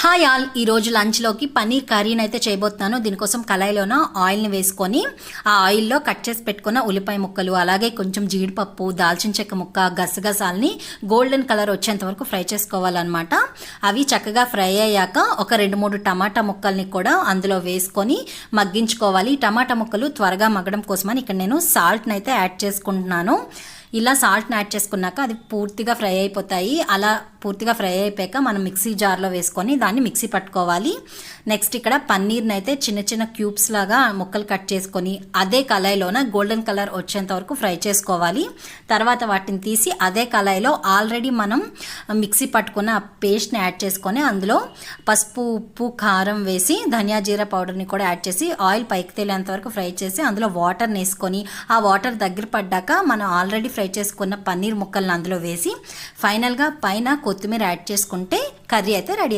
Hi all, ఈరోజు లంచ్లోకి పన్నీర్ కర్రీని అయితే చేయబోతున్నాను. దీనికోసం కళాయిలోన ఆయిల్ని వేసుకొని ఆ ఆయిల్లో కట్ చేసి పెట్టుకున్న ఉల్లిపాయ ముక్కలు, అలాగే కొంచెం జీడిపప్పు, దాల్చిన చెక్క ముక్క, గసగసాలని గోల్డెన్ కలర్ వచ్చేంత వరకు ఫ్రై చేసుకోవాలన్నమాట. అవి చక్కగా ఫ్రై అయ్యాక ఒక 2-3 టమాటా ముక్కల్ని కూడా అందులో వేసుకొని మగ్గించుకోవాలి. టమాటా ముక్కలు త్వరగా మగ్గడం కోసమని ఇక్కడ నేను సాల్ట్ని అయితే యాడ్ చేసుకుంటున్నాను. ఇలా సాల్ట్ని యాడ్ చేసుకున్నాక అది పూర్తిగా ఫ్రై అయిపోతాయి. అలా పూర్తిగా ఫ్రై అయిపోయాక మనం మిక్సీ జార్లో వేసుకొని దాన్ని మిక్సీ పట్టుకోవాలి. నెక్స్ట్ ఇక్కడ పన్నీర్ని అయితే చిన్న చిన్న క్యూబ్స్ లాగా ముక్కలు కట్ చేసుకొని అదే కళాయిలోన గోల్డెన్ కలర్ వచ్చేంత వరకు ఫ్రై చేసుకోవాలి. తర్వాత వాటిని తీసి అదే కళాయిలో ఆల్రెడీ మనం మిక్సీ పట్టుకున్న పేస్ట్ని యాడ్ చేసుకొని అందులో పసుపు, ఉప్పు, కారం వేసి ధనియా జీరా పౌడర్ని కూడా యాడ్ చేసి ఆయిల్ పైకి తేలేంత వరకు ఫ్రై చేసి అందులో వాటర్ని వేసుకొని ఆ వాటర్ దగ్గర పడ్డాక మనం ఆల్రెడీ ఫ్రై చేసుకున్న పన్నీర్ ముక్కలను అందులో వేసి ఫైనల్గా పైన కొత్తిమీర యాడ్ చేసుకుంటే కర్రీ అయితే రెడీ.